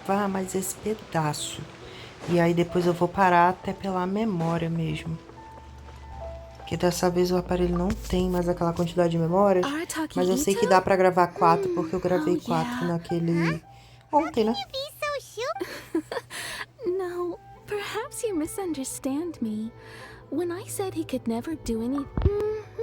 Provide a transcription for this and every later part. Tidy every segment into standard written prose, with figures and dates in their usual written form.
gravar mais esse pedaço. E aí depois eu vou parar até pela memória mesmo. Porque dessa vez o aparelho não tem mais aquela quantidade de memórias. Mas eu sei que dá pra gravar 4, porque eu gravei 4 naquele... ontem, né? No, perhaps you misunderstand me. When I said he could never do any...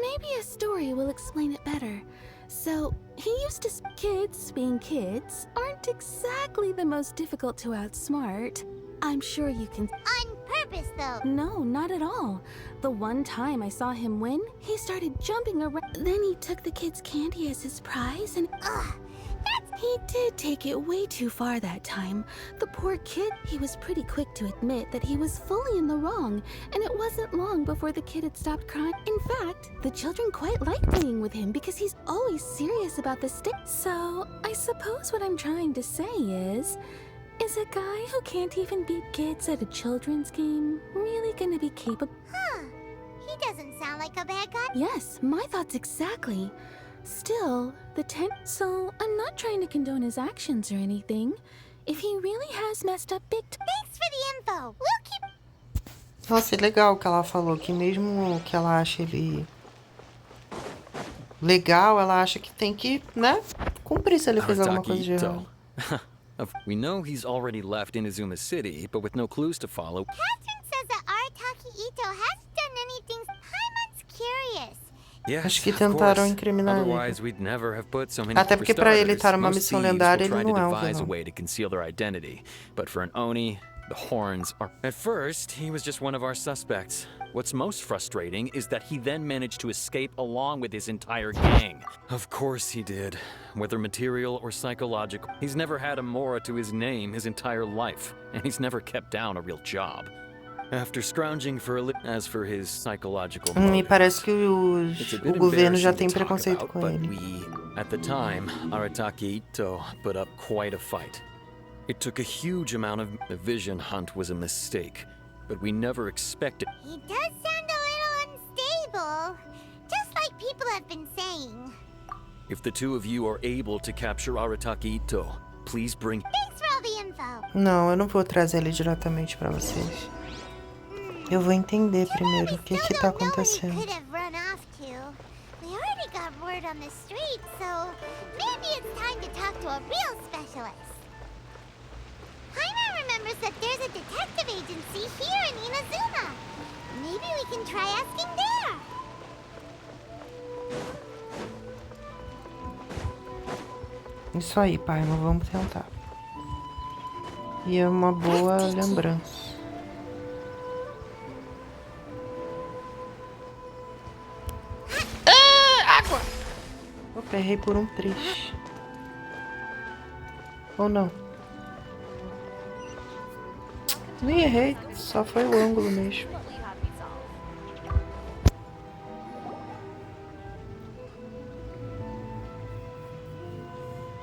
maybe a story will explain it better. So, he used to... Kids being kids aren't exactly the most difficult to outsmart. I'm sure you can... On purpose, though. No, not at all. The one time I saw him win, he started jumping around. Then he took the kid's candy as his prize and... Ugh, He did take it way too far that time. The poor kid, he was pretty quick to admit that he was fully in the wrong, and it wasn't long before the kid had stopped crying. In fact, the children quite like playing with him because he's always serious about the stick. So, I suppose what I'm trying to say is a guy who can't even beat kids at a children's game really gonna be capable? Huh. He doesn't sound like a bad guy. Yes, my thoughts exactly. Still, so I'm not trying to condone his actions or anything. If he really has messed up big Thanks for the info. We'll keep... Nossa, é legal que ela falou que mesmo que ela acha ele legal, ela acha que tem que, né, cumprir se ele fez alguma coisa de errado. We know he's already left Inazuma City, but with no clues to follow. Catherine says that Arataki Ito hasn't done anything. Paimon's curious. Yes, Acho que tentaram incriminar ele. Otherwise, we'd never have put so many Até porque pra ele estar numa Most missão thieves lendária, will ele try não é to um devise a vilão. way to conceal their identity, but for an Oni, the horns are... At first, he was just one of our suspects. What's most frustrating is that he then managed to escape along with his entire gang. Of course he did. Whether material or psychological, he's never had a Mora to his name his entire life, and he's never kept down a real job. After scrounging for a as for his psychological Me motives, parece que it's a o bit governo já embarrassing tem to talk preconceito about, com but ele. we, at the time, Arataki Ito put up quite a fight. It took a huge amount of... The vision hunt was a mistake, but we never expected... He does sound a little unstable. Just like people have been saying. If the two of you are able to capture Arataki Ito, please bring... Thanks for all the info. Não, eu não vou trazer ele diretamente pra vocês. Eu vou entender primeiro o que que tá acontecendo. Could have run off to. We already got word on the street, so maybe it's time to talk to a real specialist. Paimon remembers that there's a detective agency here in Inazuma. Maybe we can try asking there. Isso aí, pai, mas vamos tentar. E é uma boa lembrança. Opa, errei por um triz. Ou não? Nem errei, só foi o ângulo mesmo.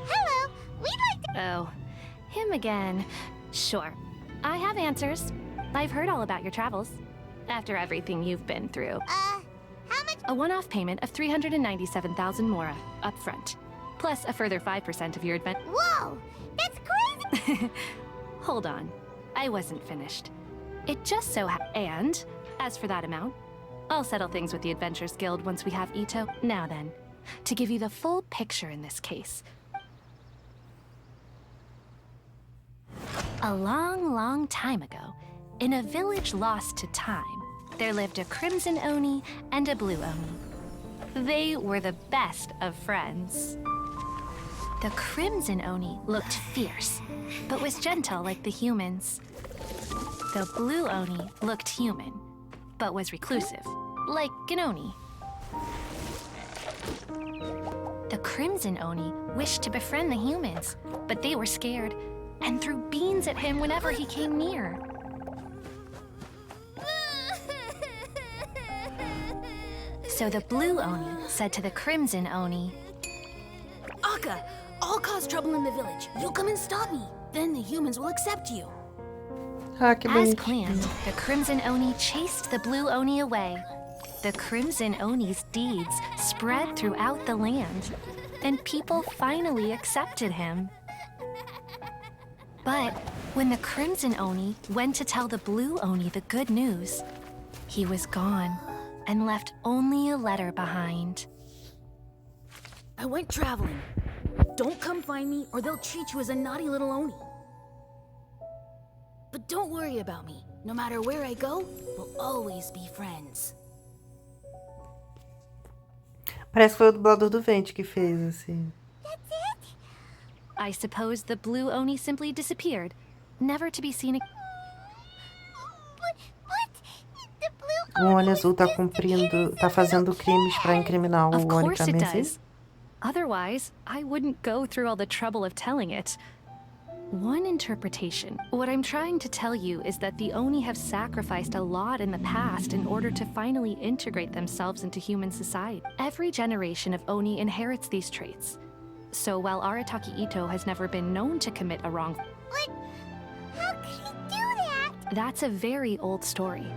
Hello, we'd like to... Oh, him again. Sure. I have answers. I've heard all about your travels. After everything you've been through. how much... A one-off payment of 397,000 Mora, up front. Plus a further 5% of your advent... Whoa, that's crazy! Hold on. I wasn't finished. It just so And, as for that amount, I'll settle things with the Adventurers Guild once we have Ito. Now then, to give you the full picture in this case. A long, long time ago, in a village lost to time, there lived a Crimson Oni and a Blue Oni. They were the best of friends. The Crimson Oni looked fierce, but was gentle like the humans. The Blue Oni looked human, but was reclusive, like an Oni. The Crimson Oni wished to befriend the humans, but they were scared and threw beans at him whenever he came near. So the Blue Oni said to the Crimson Oni, Akka, I'll cause trouble in the village. You come and stop me. Then the humans will accept you. Ah, que as bonitinho. planned, the Crimson Oni chased the Blue Oni away. The Crimson Oni's deeds spread throughout the land, and people finally accepted him. But when the Crimson Oni went to tell the Blue Oni the good news, he was gone and left only a letter behind. I went traveling. Don't come find me or they'll treat you as a naughty little Oni. But don't worry about me. No matter where I go, we'll always be friends. Parece que foi o dublador do Vente que fez, assim. That's it? I suppose the Blue Oni simply disappeared, never to be seen again. But the blue O Oni Oni Azul tá was just an cumprindo, innocent tá fazendo little crimes pra kid. incriminar Of o Oni course it também, sim? does. Otherwise, I wouldn't go through all the trouble of telling it. One interpretation. What I'm trying to tell you is that the Oni have sacrificed a lot in the past in order to finally integrate themselves into human society. Every generation of Oni inherits these traits. So while Arataki Itto has never been known to commit a wrong, But how could he do that? that's a very old story.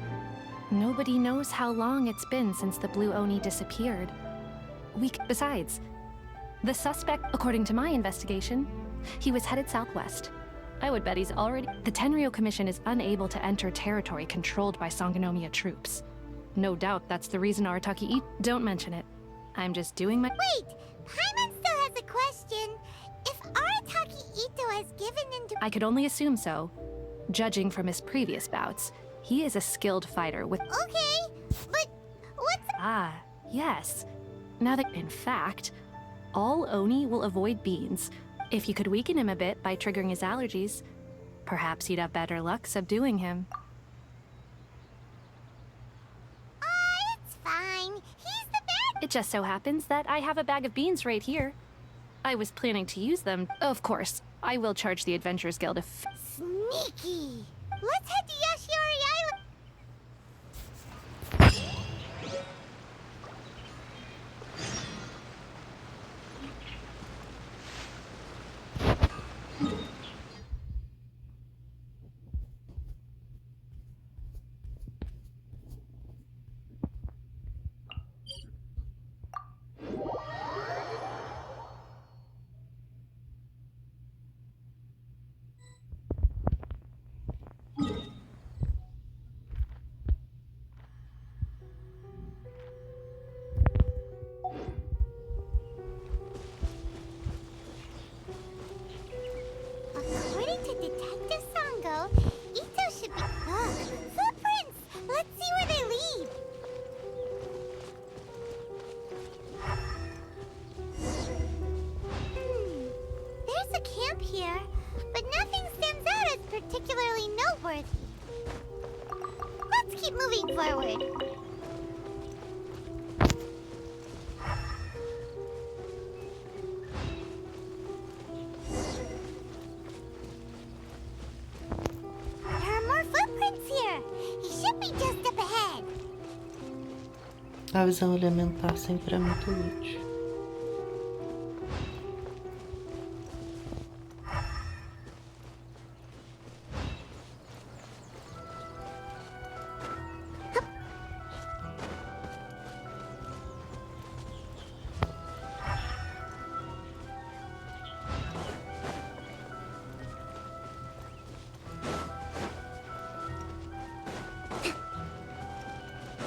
Nobody knows how long it's been since the Blue Oni disappeared. Besides, the suspect, according to my investigation, he was headed southwest. I would bet he's already... The Tenryo Commission is unable to enter territory controlled by Sangonomiya troops. No doubt that's the reason Arataki Don't mention it. I'm just doing my... Wait, Paimon still has a question. If Arataki Itto has given into... I could only assume so. Judging from his previous bouts, he is a skilled fighter with... Okay, but what's... Ah, yes. Now that... In fact, all Oni will avoid beans. If you could weaken him a bit by triggering his allergies, perhaps you'd have better luck subduing him. It's fine. He's the bad... It just so happens that I have a bag of beans right here. I was planning to use them. Of course, I will charge the Adventurers Guild a Sneaky. Let's head to Yashiori Island. According to Detective Sango, Itto should be... Ugh, footprints! Let's see where they lead. There's a camp here, but nothing stands out as particularly noteworthy. Let's keep moving forward. There are more footprints here. He should be just up ahead. A visão elementar sempre é muito útil.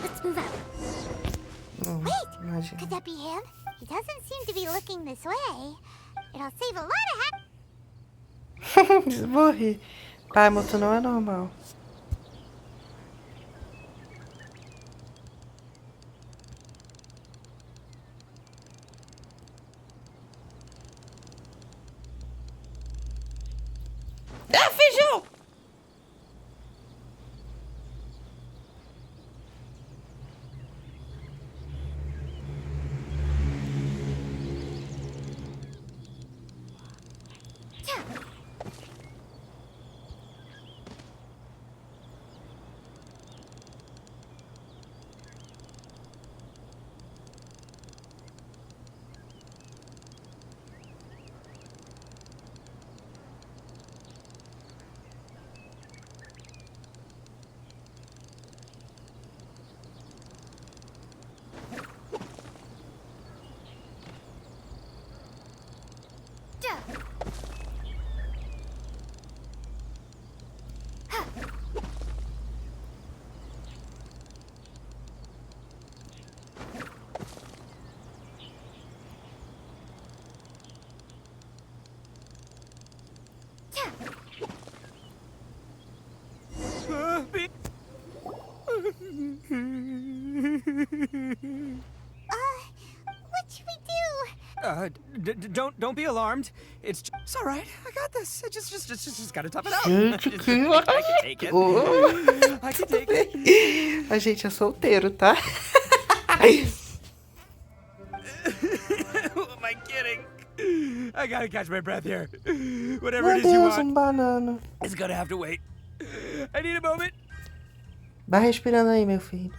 Let's move up. Wait! Imagina. Could that be him? He doesn't seem to be looking this way. It'll save a lot of Morri. Paimon, tu não é normal. Ah, feijão! don't be alarmed. It's all right. I got this. I just gotta tough it out. Gente, que I can take it. Oh. I can take it. A gente é solteiro, tá? Who am I kidding? I gotta catch my breath here. Whatever Meu it is you Deus, want, banana. it's gonna have to wait. I need a moment. Vai respirando aí, meu filho.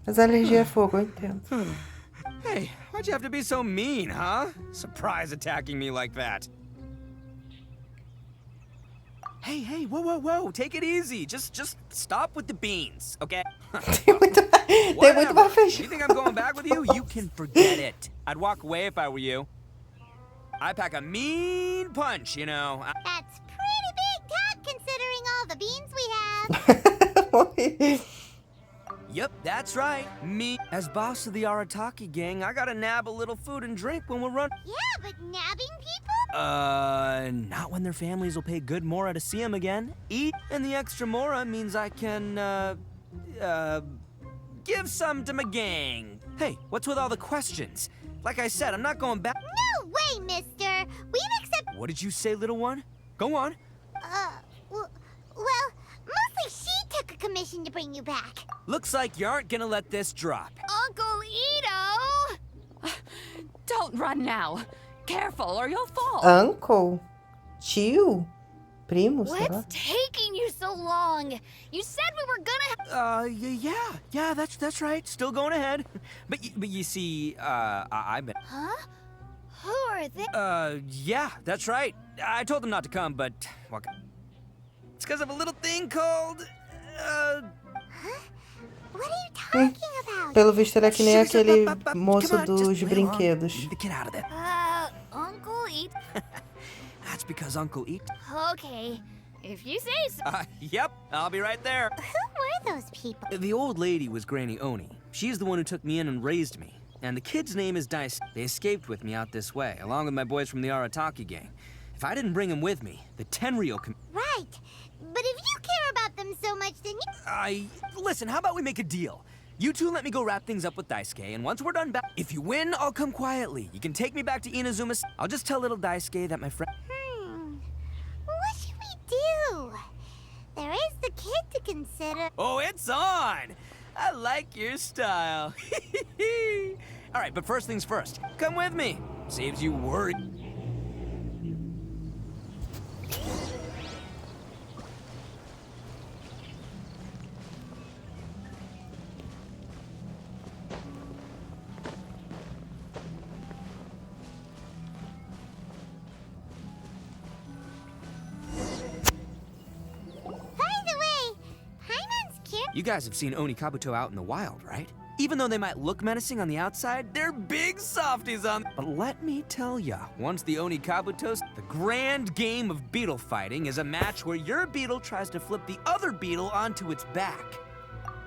Mas a alergia é fogo, eu entendo. Hey, why'd you have to be so mean, huh? Surprise attacking me like that. Hey, whoa. Take it easy. Just stop with the beans, okay? Tem muito pra fechar. You think I'm going back with you? You can forget it. I'd walk away if I were you. I pack a mean punch, you know. That's pretty big talk considering all the beans we have. Yep, that's right. Me, as boss of the Arataki gang, I gotta nab a little food and drink when we're running. Yeah, but nabbing people? Not when their families will pay good mora to see them again. Eat, and the extra mora means I can, give some to my gang. Hey, what's with all the questions? Like I said, I'm not going back. No way, mister. We've accepted. What did you say, little one? Go on. Well, mostly she took a commission to bring you back. Looks like you aren't gonna let this drop. Uncle Ito! Don't run now. Careful or you'll fall. Uncle? Tio? Primo, sei lá. What's taking you so long? You said we were gonna. Yeah, that's right. Still going ahead. But you see, I've been. Huh? Who are they? Yeah, that's right. I told them not to come, but well, it's because of a little thing called. What are you talking about? Pelo visto, ele é que nem aquele moço Come on, dos just lay along. brinquedos. Leave the kid out of there. Uncle Ito. That's because Uncle Eat. Okay, if you say so. Yep, I'll be right there. Who were those people? The old lady was Granny Oni. She's the one who took me in and raised me. And the kid's name is Dice. They escaped with me out this way, along with my boys from the Arataki gang. If I didn't bring them with me, the Tenryou Right. But if you care about them so much, then you... Listen, how about we make a deal? You two let me go wrap things up with Daisuke, and once we're done back, if you win, I'll come quietly. You can take me back to Inazuma's. I'll just tell little Daisuke that my friend... What should we do? There is the kid to consider. Oh, it's on! I like your style. All right, but first things first. Come with me. Saves you worry. You guys have seen Oni Kabuto out in the wild, right? Even though they might look menacing on the outside, they're big softies on... But let me tell ya, once the Oni Kabutos, the grand game of beetle fighting is a match where your beetle tries to flip the other beetle onto its back.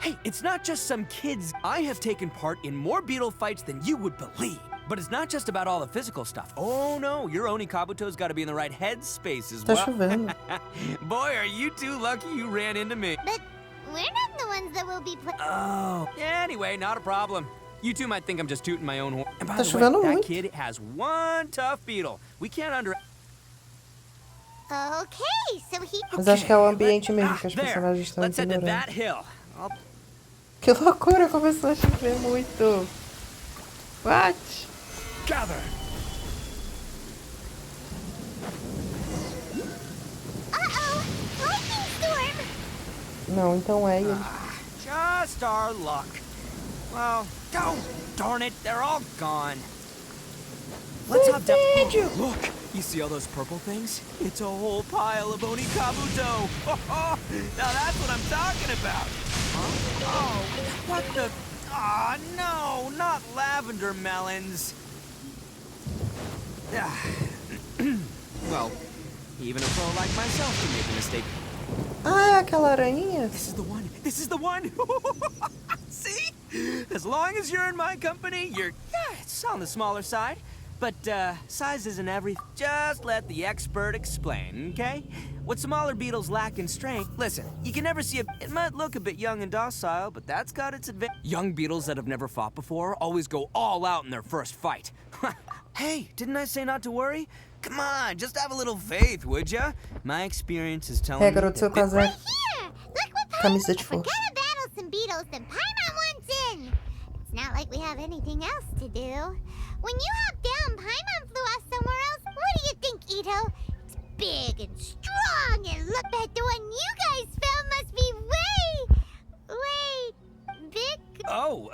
Hey, it's not just some kids. I have taken part in more beetle fights than you would believe. But it's not just about all the physical stuff. Oh no, your Oni Kabuto's gotta be in the right headspace as well. Tá chovendo. Boy, are you two lucky you ran into me. But we're not the ones that will be Oh. Anyway, not a problem. You two might think I'm just tooting my own horn. And by Tá the way, chovendo that muito. kid has one tough beetle. We can't under... Okay, so he... Mas acho que é o ambiente mesmo que as There. personagens estão Let's head to ignorando. that hill. Que loucura, começou a chover muito. What? Gather. Uh-oh! Lightning storm! Não, então é ele. Just our luck. Well, oh, darn it, they're all gone. Let's hop down. Look, you see all those purple things? It's a whole pile of Oni Kabuto. Now that's what I'm talking about. Huh? Oh, what the? Ah, no, not lavender melons. Well, even a pro like myself can make a mistake. Ah, é aquela aranha? This is the one. This is the one. See? As long as you're in my company, you're... Yeah, it's on the smaller side. But, size isn't everything. Just let the expert explain, okay? What smaller beetles lack in strength... Listen, you can never see it might look a bit young and docile, but that's got its advantage. Young beetles that have never fought before always go all out in their first fight. Hey, didn't I say not to worry? Come on, just have a little faith, would ya? My experience is telling me garoto, seu casaco. Here! Look what Camisa de we força. gotta battle some beetles and Paimon wants in! It's not like we have anything else to do. When you hopped down, Paimon flew off somewhere else. What do you think, Ito? It's big and strong, and look, bet the one you guys found must be way big. Oh,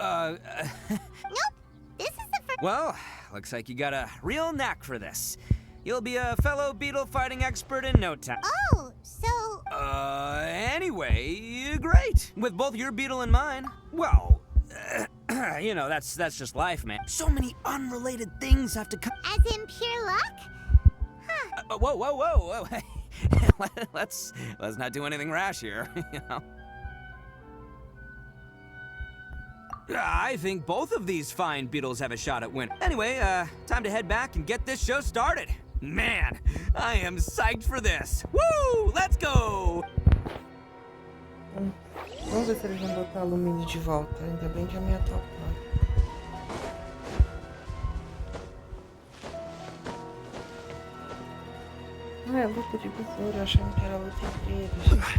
Nope, this is the first. well, looks like you got a real knack for this. You'll be a fellow beetle fighting expert in no time. Oh, so Anyway, great. With both your beetle and mine. Well, you know, that's just life, man. So many unrelated things have to come. as in pure luck? Huh. Whoa. let's not do anything rash here, you know. I think both of these fine beetles have a shot at winning. Anyway, time to head back and get this show started. Man, I am psyched for this. Woo! Let's go! Vamos ver se eles vão botar alumínio de volta. Ainda bem que a minha tá ocupada. Ah, é luta de besouro. Eu achando que era luta entre eles.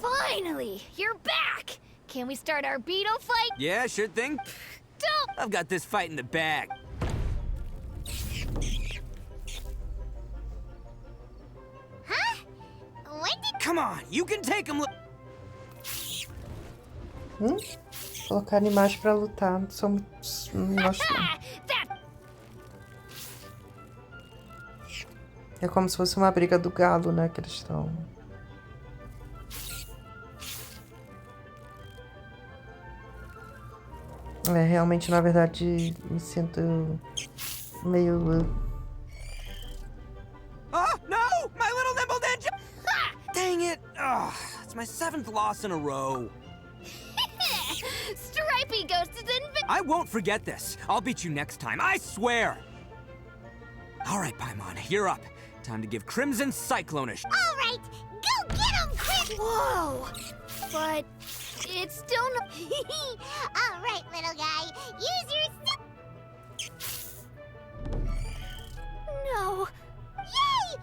Finally, you're back! Can we start our beetle fight? Yeah, sure thing. Don't! I've got this fight in the bag. Huh? When did Come on, you can take him. Colocar animais pra lutar. Não sou muito... Não gosto não. Ah, that É como se fosse uma briga do galo, né? Que eles estão... É, realmente, na verdade, me sinto meio... Oh, no! My little nimble ninja! Dang it! Oh, it's my 7th loss in a row. Stripey Ghost is in. I won't forget this. I'll beat you next time, I swear! All right, Paimon, you're up. Time to give Crimson Cyclone-ish. All right, go get him, Chris! Whoa! But it's still not. All right, little guy, use your... No. Yay!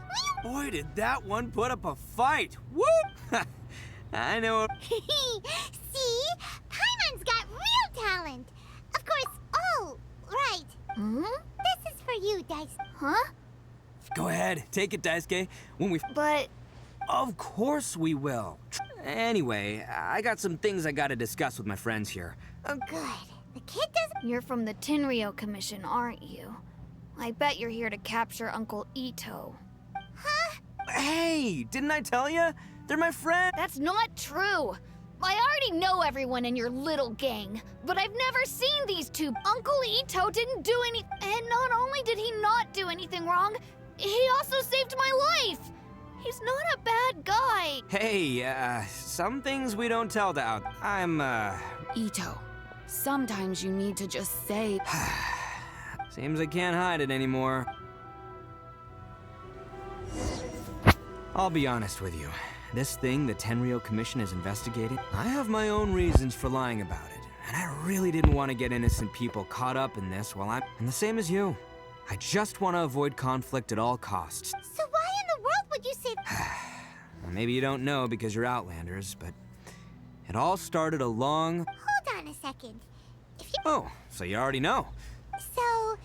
Boy, did that one put up a fight. Woo! I know. See? Paimon's got real talent. Of course. Oh, right. Hmm? This is for you, Dice. Huh? Go ahead, take it, Daisuke. When we... But Of course we will. Anyway, I got some things I gotta discuss with my friends here. Oh, good. The kid doesn't... you're from the Tenryou Commission, aren't you? I bet you're here to capture Uncle Ito. Huh? Hey, didn't I tell you? They're my friend. That's not true. I already know everyone in your little gang, but I've never seen these two. Uncle Ito didn't do any, and not only did he not do anything wrong, he also saved my life. He's not a bad guy. Hey, some things we don't tell the out. I'm, Ito, sometimes you need to just say... Seems I can't hide it anymore. I'll be honest with you. This thing the Tenryou Commission is investigating, I have my own reasons for lying about it. And I really didn't want to get innocent people caught up in this while I'm... And the same as you. I just want to avoid conflict at all costs. So why in the world would you say... Well, maybe you don't know because you're Outlanders, but... It all started a long... Hold on a second. If you... Oh, so you already know. So,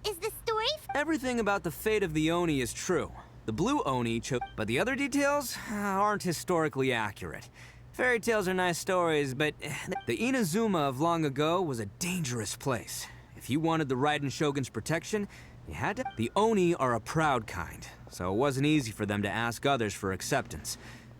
is the story... Everything about the fate of the Oni is true. The blue Oni chose... But the other details aren't historically accurate. Fairy tales are nice stories, but the Inazuma of long ago was a dangerous place. If you wanted the Raiden Shogun's protection, you had to... The Oni are a proud kind, so it wasn't easy for them to ask others for acceptance.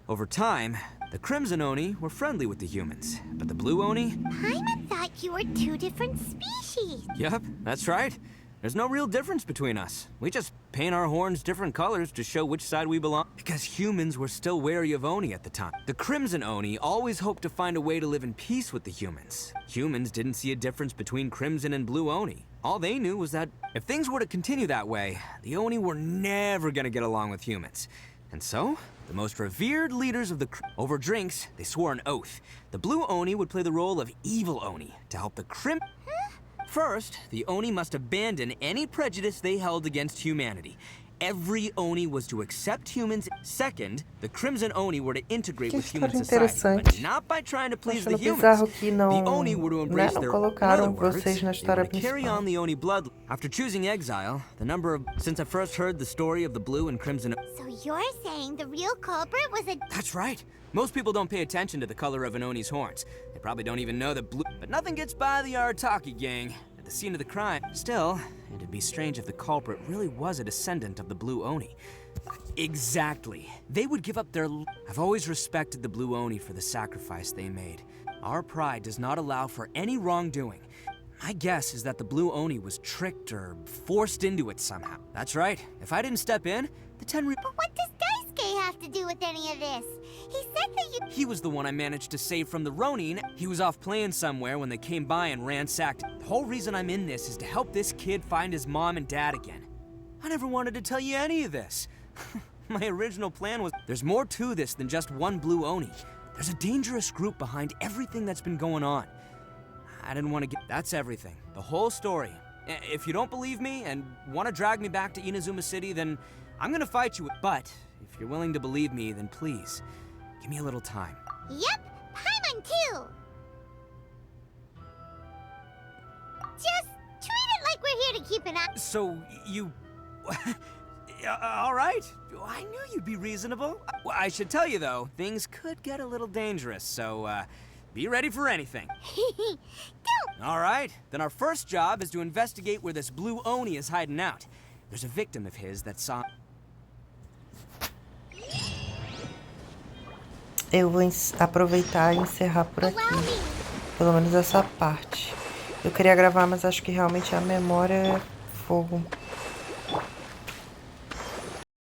Over time, the Crimson Oni were friendly with the humans, but the blue Oni... Paimon thought you were two different species. Yup, that's right. There's no real difference between us. We just paint our horns different colors to show which side we belong. Because humans were still wary of Oni at the time. The Crimson Oni always hoped to find a way to live in peace with the humans. Humans didn't see a difference between Crimson and Blue Oni. All they knew was that if things were to continue that way, the Oni were never gonna get along with humans. And so, the most revered leaders of the over drinks, they swore an oath. The Blue Oni would play the role of Evil Oni to help the First, the Oni must abandon any prejudice they held against humanity. Every Oni was to accept humans. Second, the Crimson Oni were to integrate with human society, but not by trying to please the humans. Que não, the Oni were to embrace não their colocaram words, vocês na they história were to carry on principal. the Oni blood. After choosing exile, the number of since I first heard the story of the Blue and Crimson. So you're saying the real culprit was a... That's right. Most people don't pay attention to the color of an Oni's horns. They probably don't even know that blue. But nothing gets by the Arataki gang. At the scene of the crime. Still, it'd be strange if the culprit really was a descendant of the Blue Oni. Exactly. They would give up their... I've always respected the Blue Oni for the sacrifice they made. Our pride does not allow for any wrongdoing. My guess is that the Blue Oni was tricked or forced into it somehow. That's right. If I didn't step in, the Tenri... But what does Daisuke have to do with any of this? He said that you... He was the one I managed to save from the Ronin. He was off playing somewhere when they came by and ransacked. The whole reason I'm in this is to help this kid find his mom and dad again. I never wanted to tell you any of this. My original plan was... There's more to this than just one Blue Oni. There's a dangerous group behind everything that's been going on. I didn't want to get... That's everything. The whole story. If you don't believe me and want to drag me back to Inazuma City, then I'm gonna fight you. But if you're willing to believe me, then please, give me a little time. Yep, Paimon too! Just treat it like we're here to keep an eye... So, you... all right. I knew you'd be reasonable. Well, I should tell you, though, things could get a little dangerous, so, be ready for anything. Don't! All right. Then our first job is to investigate where this Blue Oni is hiding out. There's a victim of his that saw... Eu vou aproveitar e encerrar por aqui. Pelo menos essa parte. Eu queria gravar, mas acho que realmente a memória é fogo.